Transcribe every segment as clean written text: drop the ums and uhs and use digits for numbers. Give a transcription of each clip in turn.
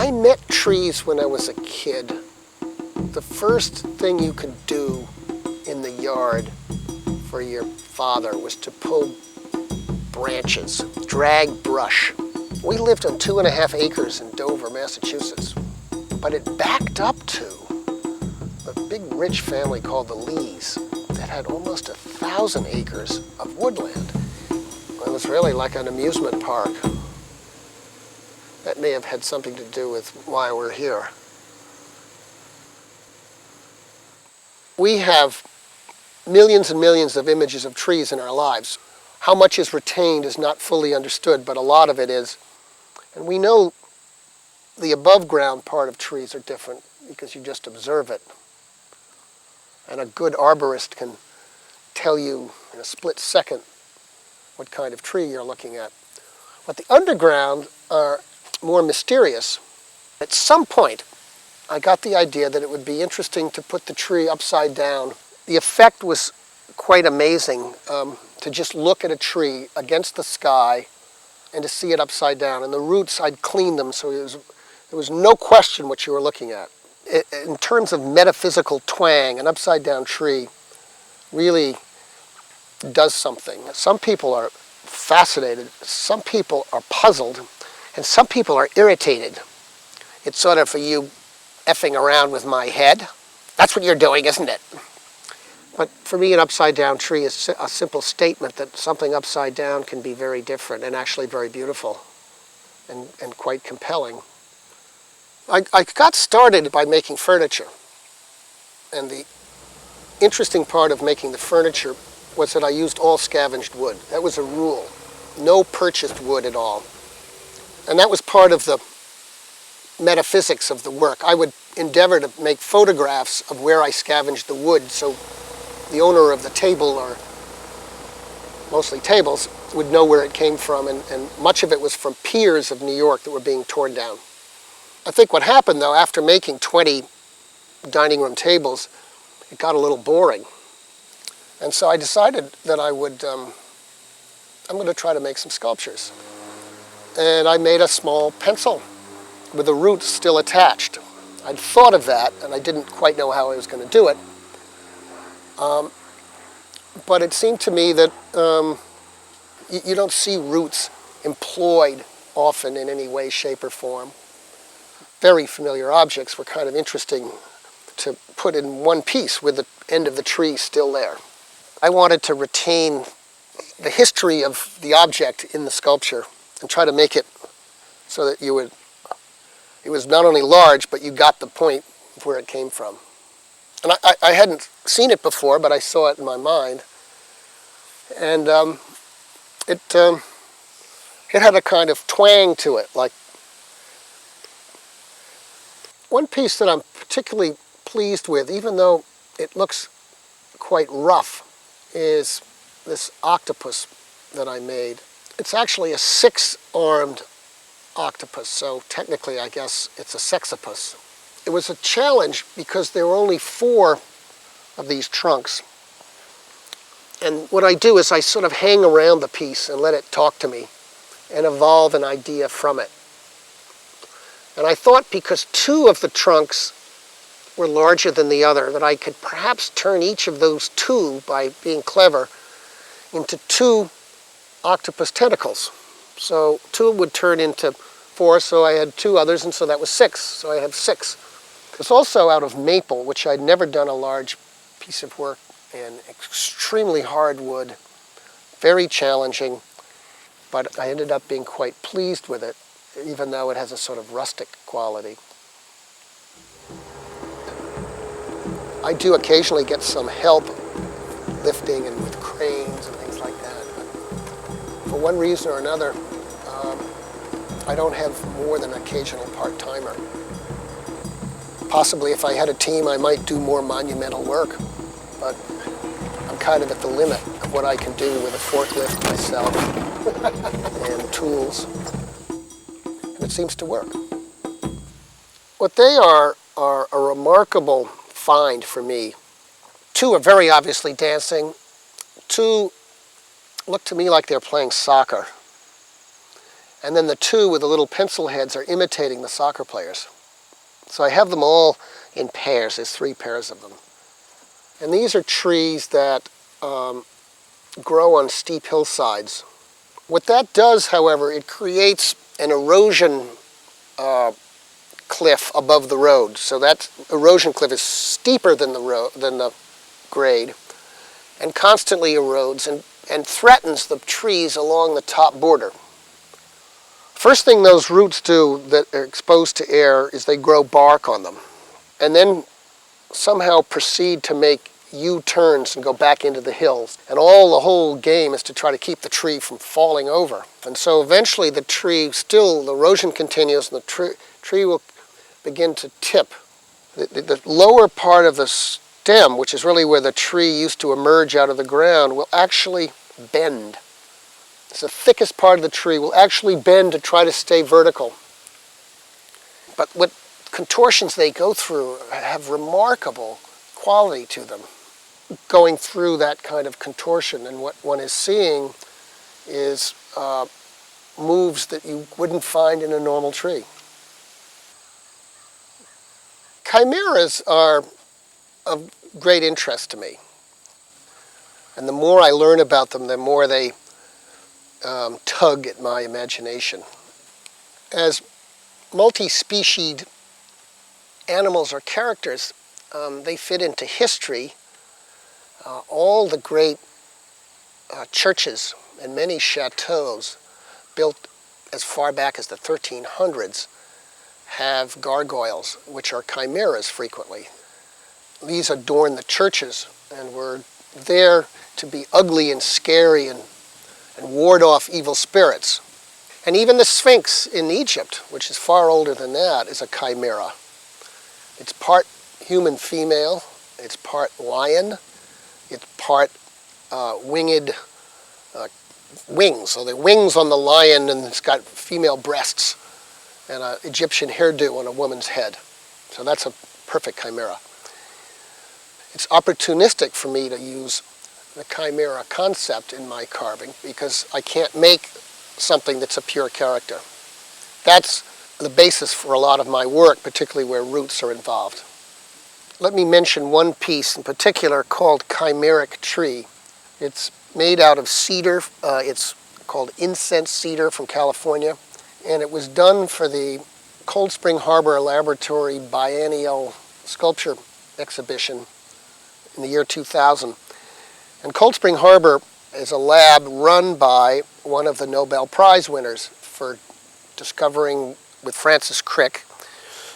I met trees when I was a kid. The first thing you could do in the yard for your father was to pull branches, drag brush. We lived on 2.5 acres in Dover, Massachusetts, but it backed up to a big rich family called the Lees that had almost 1,000 acres of woodland. It was really like an amusement park. That may have had something to do with why we're here. We have millions and millions of images of trees in our lives. How much is retained is not fully understood, but a lot of it is. And we know the above ground part of trees are different because you just observe it. And a good arborist can tell you in a split second what kind of tree you're looking at. But the underground are more mysterious. At some point, I got the idea that it would be interesting to put the tree upside down. The effect was quite amazing, to just look at a tree against the sky and to see it upside down. And the roots, I'd clean them, so there was no question what you were looking at. In terms of metaphysical twang, an upside-down tree really does something. Some people are fascinated, some people are puzzled, and some people are irritated. It's sort of, are you effing around with my head? That's what you're doing, isn't it? But for me, an upside-down tree is a simple statement that something upside down can be very different and actually very beautiful and quite compelling. I got started by making furniture. And the interesting part of making the furniture was that I used all scavenged wood. That was a rule. No purchased wood at all. And that was part of the metaphysics of the work. I would endeavor to make photographs of where I scavenged the wood so the owner of the table, or mostly tables, would know where it came from, and much of it was from piers of New York that were being torn down. I think what happened, though, after making 20 dining room tables, it got a little boring. And so I decided that I'm going to try to make some sculptures. And I made a small pencil with the roots still attached. I'd thought of that, and I didn't quite know how I was going to do it. But it seemed to me that you don't see roots employed often in any way, shape, or form. Very familiar objects were kind of interesting to put in one piece with the end of the tree still there. I wanted to retain the history of the object in the sculpture and try to make it so that it was not only large, but you got the point of where it came from. And I hadn't seen it before, but I saw it in my mind. And it had a kind of twang to it. Like, one piece that I'm particularly pleased with, even though it looks quite rough, is this octopus that I made. It's actually a 6-armed octopus, so technically I guess it's a sexipus. It was a challenge because there were only 4 of these trunks. And what I do is I sort of hang around the piece and let it talk to me and evolve an idea from it. And I thought because 2 of the trunks were larger than the other, that I could perhaps turn each of those 2, by being clever, into 2 octopus tentacles. So 2 would turn into 4, so I had 2 others, and so that was 6. So I have 6. It's also out of maple, which I'd never done a large piece of work in. Extremely hard wood, very challenging, but I ended up being quite pleased with it, even though it has a sort of rustic quality. I do occasionally get some help lifting and with cranes and things like that, but for one reason or another, I don't have more than an occasional part-timer. Possibly if I had a team, I might do more monumental work, but I'm kind of at the limit of what I can do with a forklift myself and tools, and it seems to work. What they are a remarkable find for me. 2 are very obviously dancing. 2 look to me like they're playing soccer. And then the two with the little pencil heads are imitating the soccer players. So I have them all in pairs. There's 3 pairs of them. And these are trees that grow on steep hillsides. What that does, however, it creates an erosion cliff above the road. So that erosion cliff is steeper than the grade, and constantly erodes and threatens the trees along the top border. First thing those roots do that are exposed to air is they grow bark on them, and then somehow proceed to make U-turns and go back into the hills. And the whole game is to try to keep the tree from falling over. And so eventually the erosion continues, and the tree will begin to tip. The lower part of the stem, which is really where the tree used to emerge out of the ground, will actually bend. It's the thickest part of the tree will actually bend to try to stay vertical. But what contortions they go through have remarkable quality to them, going through that kind of contortion. And what one is seeing is moves that you wouldn't find in a normal tree. Chimeras are of great interest to me. And the more I learn about them, the more they tug at my imagination. As multi-specied animals or characters, they fit into history. All the great churches and many chateaus built as far back as the 1300s have gargoyles, which are chimeras frequently. These adorn the churches and were there to be ugly and scary and ward off evil spirits. And even the Sphinx in Egypt, which is far older than that, is a chimera. It's part human female, it's part lion, it's part winged wings. So the wings on the lion, and it's got female breasts and an Egyptian hairdo on a woman's head. So that's a perfect chimera. It's opportunistic for me to use the chimera concept in my carving because I can't make something that's a pure character. That's the basis for a lot of my work, particularly where roots are involved. Let me mention one piece in particular called Chimeric Tree. It's made out of cedar. It's called incense cedar from California, and it was done for the Cold Spring Harbor Laboratory Biennial Sculpture Exhibition in the year 2000. And Cold Spring Harbor is a lab run by one of the Nobel Prize winners for discovering, with Francis Crick,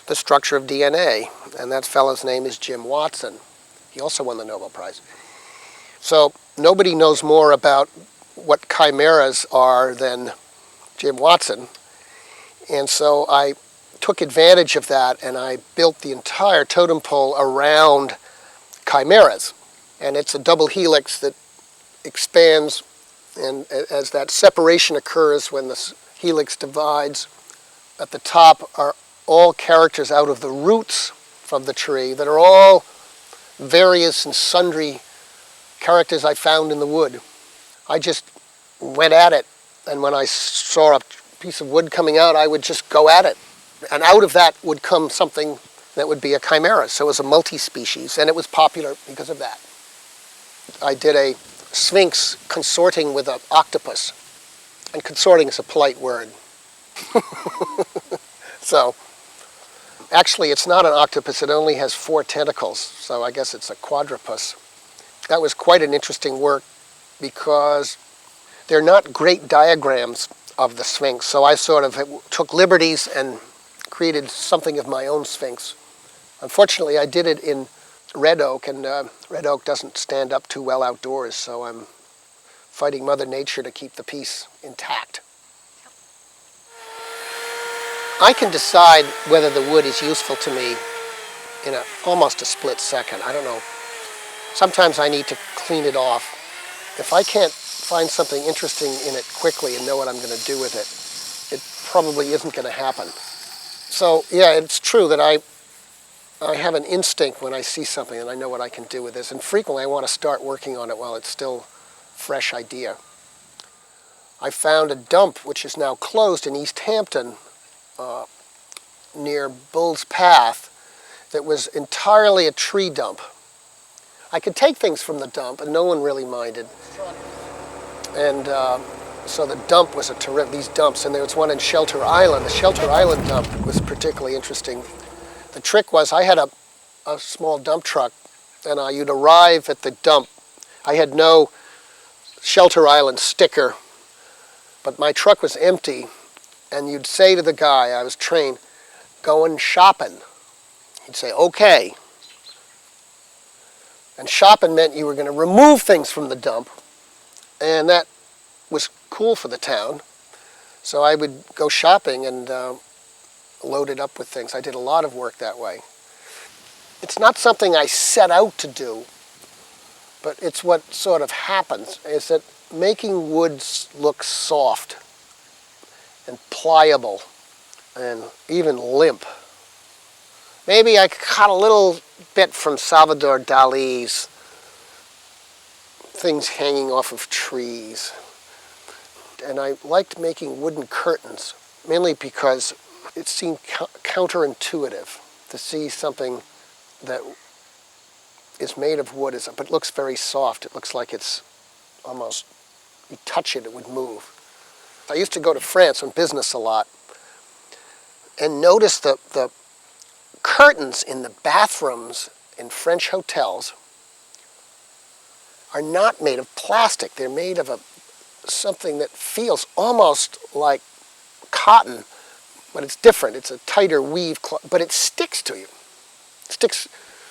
the structure of DNA. And that fellow's name is Jim Watson. He also won the Nobel Prize. So nobody knows more about what chimeras are than Jim Watson. And so I took advantage of that and I built the entire totem pole around chimeras. And it's a double helix that expands, and as that separation occurs when the helix divides, at the top are all characters out of the roots from the tree that are all various and sundry characters I found in the wood. I just went at it, and when I saw a piece of wood coming out, I would just go at it. And out of that would come something that would be a chimera. So it was a multi-species, and it was popular because of that. I did a sphinx consorting with an octopus. And consorting is a polite word. So, actually it's not an octopus, it only has 4 tentacles, so I guess it's a quadrupus. That was quite an interesting work because they're not great diagrams of the sphinx, so I sort of took liberties and created something of my own sphinx. Unfortunately, I did it in red oak, and red oak doesn't stand up too well outdoors, so I'm fighting Mother Nature to keep the piece intact. I can decide whether the wood is useful to me in almost a split second. I don't know. Sometimes I need to clean it off. If I can't find something interesting in it quickly and know what I'm going to do with it, it probably isn't going to happen. So, yeah, it's true that I have an instinct when I see something and I know what I can do with this. And frequently I want to start working on it while it's still a fresh idea. I found a dump which is now closed in East Hampton near Bull's Path that was entirely a tree dump. I could take things from the dump and no one really minded. And so the dump was these dumps, and there was one in Shelter Island. The Shelter Island dump was particularly interesting. The trick was I had a small dump truck, and you'd arrive at the dump. I had no Shelter Island sticker, but my truck was empty, and you'd say to the guy, I was trained, going shopping. He'd say, okay. And shopping meant you were going to remove things from the dump, and that was cool for the town. So I would go shopping and load it up with things. I did a lot of work that way. It's not something I set out to do, but it's what sort of happens, is that making wood look soft and pliable and even limp. Maybe I caught a little bit from Salvador Dali's things hanging off of trees. And I liked making wooden curtains, mainly because it seemed counterintuitive to see something that is made of wood, but looks very soft. It looks like it's almost, you touch it, it would move. I used to go to France on business a lot and notice the curtains in the bathrooms in French hotels are not made of plastic. They're made of something that feels almost like cotton, but it's different. It's a tighter weave, but it sticks to you. It sticks.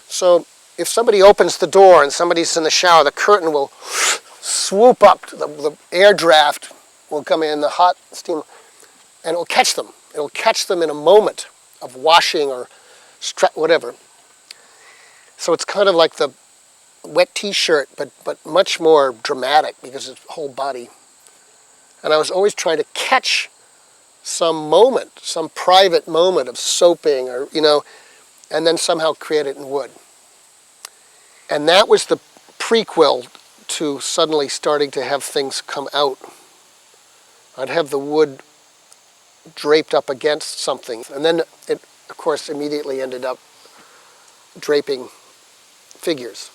So if somebody opens the door and somebody's in the shower, the curtain will swoop up. The air draft will come in, the hot steam, and it will catch them. It will catch them in a moment of washing or whatever. So it's kind of like the wet T-shirt, but much more dramatic because it's whole body. And I was always trying to catch some moment, some private moment of soaping, or and then somehow create it in wood. And that was the prequel to suddenly starting to have things come out. I'd have the wood draped up against something, and then it, of course, immediately ended up draping figures.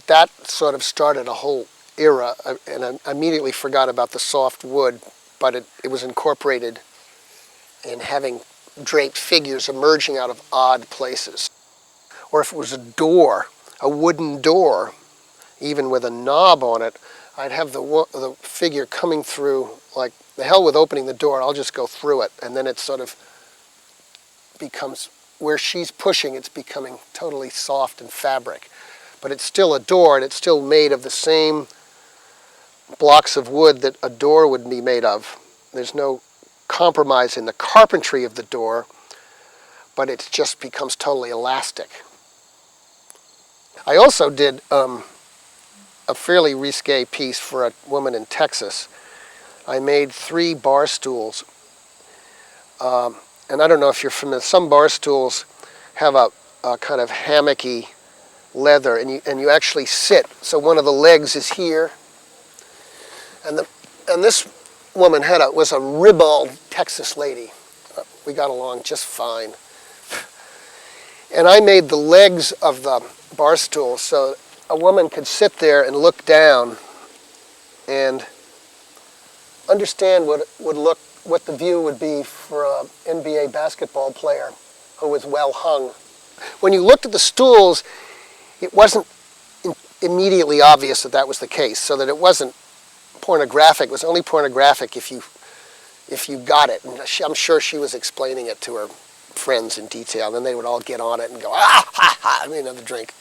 That sort of started a whole era, and I immediately forgot about the soft wood, but it was incorporated in having draped figures emerging out of odd places. Or if it was a door, a wooden door, even with a knob on it, I'd have the figure coming through, like, the hell with opening the door, I'll just go through it, and then it sort of becomes, where she's pushing, it's becoming totally soft and fabric. But it's still a door, and it's still made of the same blocks of wood that a door would be made of. There's no compromise in the carpentry of the door, but it just becomes totally elastic. I also did a fairly risque piece for a woman in Texas. I made 3 bar stools. And I don't know if you're familiar, some bar stools have a kind of hammocky leather, and you actually sit. So one of the legs is here, and this woman was a ribald Texas lady. We got along just fine. And I made the legs of the bar stool so a woman could sit there and look down and understand what the view would be for an NBA basketball player who was well hung. When you looked at the stools, it wasn't immediately obvious that was the case, so that it wasn't pornographic. It was only pornographic if you got it. And I'm sure she was explaining it to her friends in detail. Then they would all get on it and go, ah, ha, ha, I need another drink.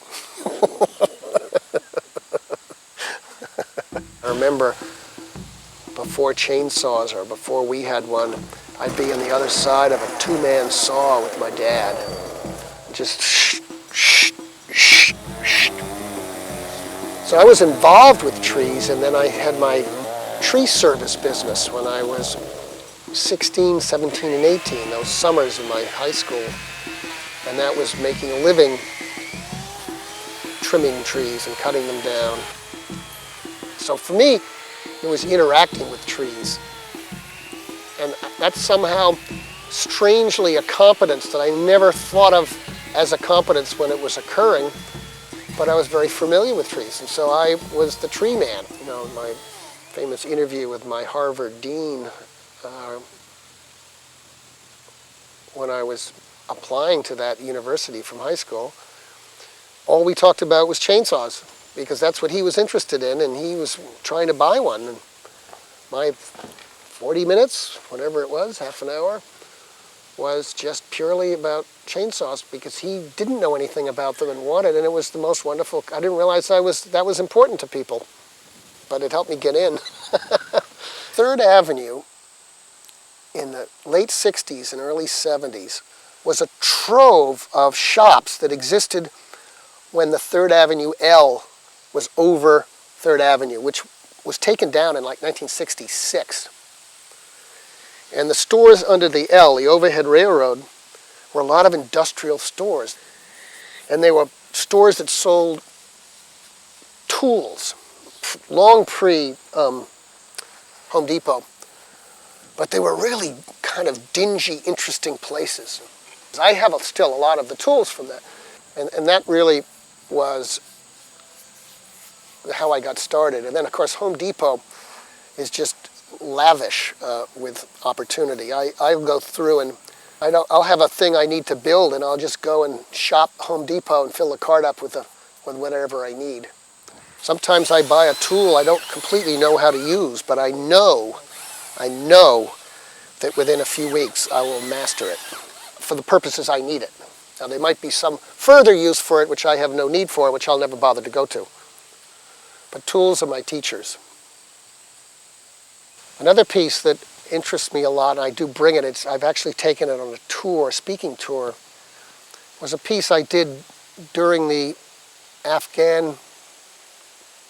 I remember before chainsaws, or before we had one, I'd be on the other side of a 2-man saw with my dad. Just So I was involved with trees, and then I had my tree service business when I was 16, 17, and 18, those summers in my high school. And that was making a living trimming trees and cutting them down. So for me, It was interacting with trees. And that's somehow strangely a competence that I never thought of as a competence when it was occurring, but I was very familiar with trees. And so I was the tree man. You know, my famous interview with my Harvard dean when I was applying to that university from high school, all we talked about was chainsaws, because that's what he was interested in, and he was trying to buy one. And my 40 minutes, whatever it was, half an hour, was just purely about chainsaws, because he didn't know anything about them and wanted, and it was the most wonderful. I didn't realize that was important to people, but it helped me get in. Third Avenue in the late 60s and early 70s was a trove of shops that existed when the Third Avenue L was over Third Avenue, which was taken down in like 1966. And the stores under the L, the overhead railroad, were a lot of industrial stores. And they were stores that sold tools, long pre-Home Depot. But they were really kind of dingy, interesting places. I have still a lot of the tools from that. And that really was how I got started. And then, of course, Home Depot is just lavish with opportunity. I'll go through and I'll have a thing I need to build, and I'll just go and shop Home Depot and fill the cart up with whatever I need. Sometimes I buy a tool I don't completely know how to use, but I know that within a few weeks I will master it for the purposes I need it. Now, there might be some further use for it which I have no need for, which I'll never bother to go to. But tools are my teachers. Another piece that interests me a lot, and I do bring it, I've actually taken it on a tour, speaking tour, was a piece I did during the Afghan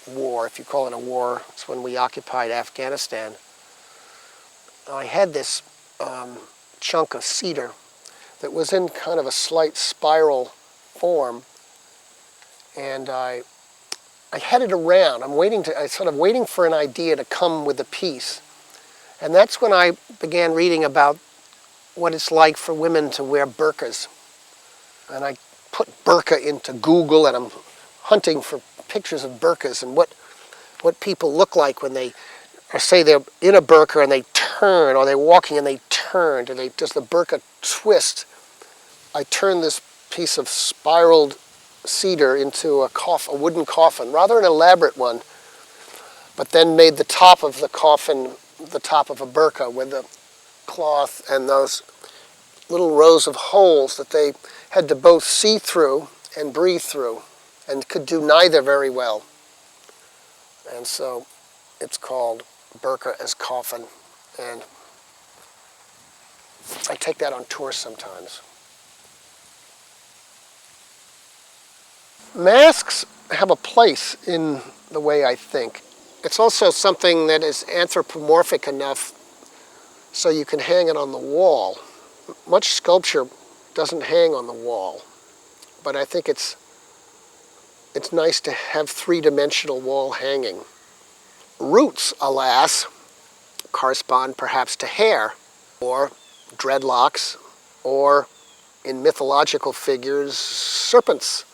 war, if you call it a war. It's when we occupied Afghanistan. I had this chunk of cedar that was in kind of a slight spiral form, and I had it around. I sort of waiting for an idea to come with the piece. And that's when I began reading about what it's like for women to wear burqas. And I put burqa into Google, and I'm hunting for pictures of burqas and what people look like when they, or say they're in a burqa and they turn, or they're walking and they turn, and does the burqa twist? I turned this piece of spiraled cedar into a wooden coffin, rather an elaborate one, but then made the top of the coffin the top of a burqa with the cloth and those little rows of holes that they had to both see through and breathe through, and could do neither very well. And so it's called burqa as coffin, and I take that on tour sometimes. Masks have a place in the way I think. It's also something that is anthropomorphic enough so you can hang it on the wall. Much sculpture doesn't hang on the wall, but I think it's nice to have three-dimensional wall hanging. Roots, alas, correspond perhaps to hair, or dreadlocks, or in mythological figures, serpents.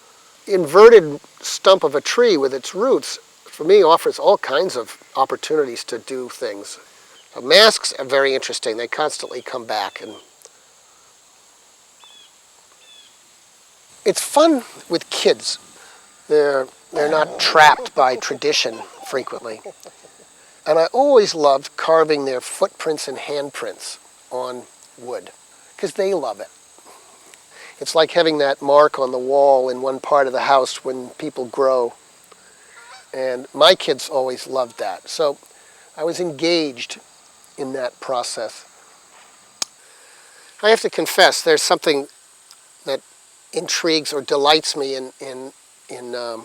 Inverted stump of a tree with its roots, for me, offers all kinds of opportunities to do things. So masks are very interesting. They constantly come back. And it's fun with kids. They're not trapped by tradition frequently. And I always loved carving their footprints and handprints on wood, because they love it. It's like having that mark on the wall in one part of the house when people grow. And my kids always loved that. So I was engaged in that process. I have to confess, there's something that intrigues or delights me in a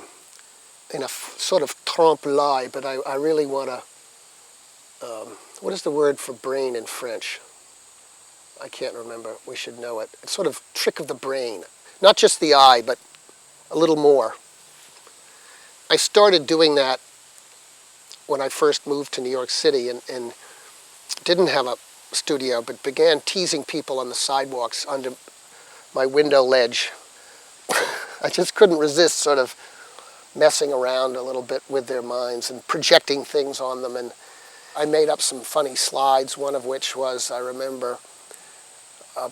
sort of trompe-l'œil, but I really want to, what is the word for brain in French? I can't remember. We should know it. It's sort of trick of the brain. Not just the eye, but a little more. I started doing that when I first moved to New York City and didn't have a studio, but began teasing people on the sidewalks under my window ledge. I just couldn't resist sort of messing around a little bit with their minds and projecting things on them. And I made up some funny slides, one of which was, I remember, a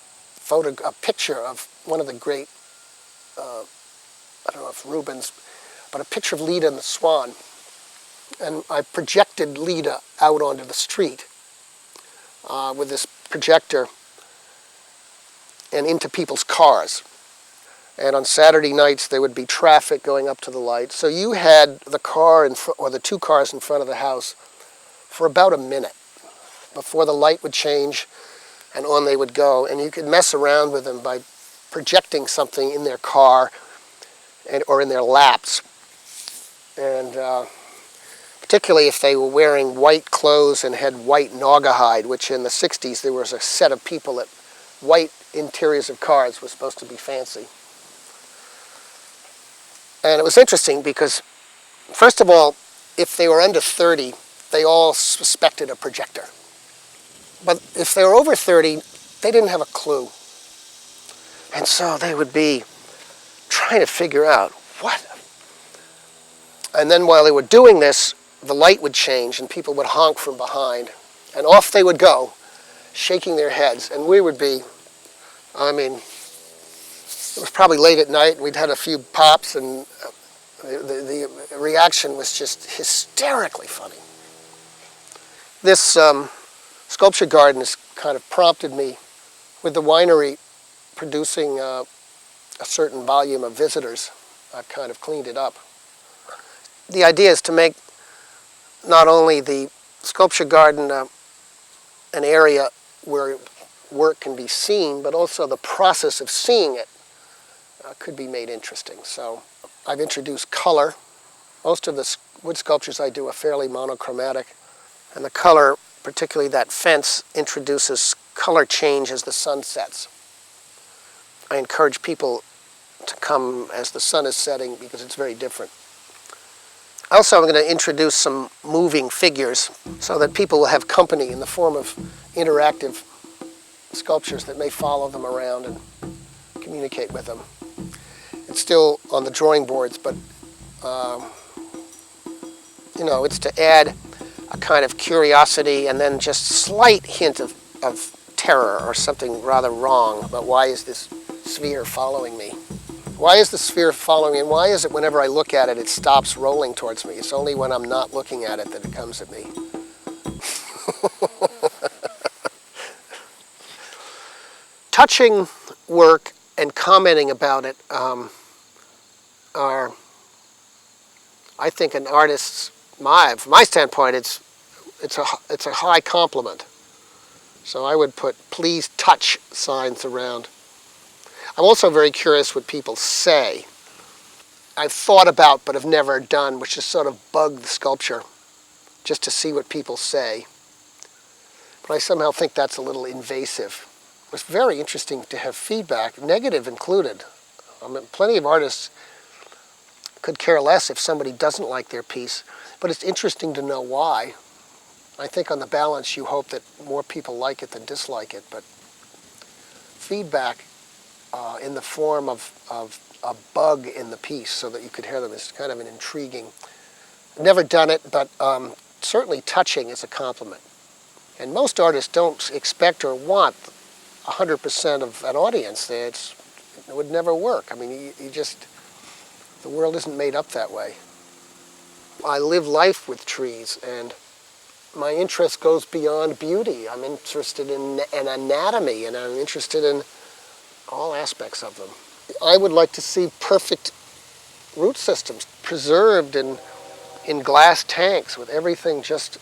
picture of one of the great, I don't know if Rubens, but a picture of Leda and the Swan. And I projected Leda out onto the street with this projector and into people's cars. And on Saturday nights, there would be traffic going up to the light. So you had the car or the two cars in front of the house for about a minute before the light would change and on they would go. And you could mess around with them by projecting something in their car or in their laps. And particularly if they were wearing white clothes and had white naugahyde, which in the 60s there was a set of people that white interiors of cars was supposed to be fancy. And it was interesting because, first of all, if they were under 30, they all suspected a projector. But if they were over 30, they didn't have a clue. And so they would be trying to figure out what. And then while they were doing this, the light would change and people would honk from behind. And off they would go, shaking their heads. And we would be, it was probably late at night. We'd had a few pops, and the reaction was just hysterically funny. This sculpture garden has kind of prompted me, with the winery producing a certain volume of visitors. I've kind of cleaned it up. The idea is to make not only the sculpture garden an area where work can be seen, but also the process of seeing it could be made interesting. So I've introduced color. Most of the wood sculptures I do are fairly monochromatic. And the color, particularly that fence, introduces color change as the sun sets. I encourage people to come as the sun is setting because it's very different. Also, I'm going to introduce some moving figures so that people will have company in the form of interactive sculptures that may follow them around and communicate with them. It's still on the drawing boards, but it's to add a kind of curiosity and then just slight hint of terror or something rather wrong about why is this sphere following me? Why is the sphere following me, and why is it whenever I look at it, it stops rolling towards me? It's only when I'm not looking at it that it comes at me. Touching work and commenting about it are, I think, an artist's, from my standpoint, it's a high compliment. So I would put please touch signs around. I'm also very curious what people say. I've thought about but have never done, which is sort of bug the sculpture, just to see what people say. But I somehow think that's a little invasive. It's very interesting to have feedback, negative included. Plenty of artists could care less if somebody doesn't like their piece, but it's interesting to know why. I think on the balance you hope that more people like it than dislike it, but feedback in the form of a bug in the piece so that you could hear them is kind of an intriguing. Never done it, but certainly touching is a compliment. And most artists don't expect or want 100% of an audience. It would never work. I mean, the world isn't made up that way. I live life with trees, and my interest goes beyond beauty. I'm interested in anatomy, and I'm interested in all aspects of them. I would like to see perfect root systems preserved in glass tanks with everything just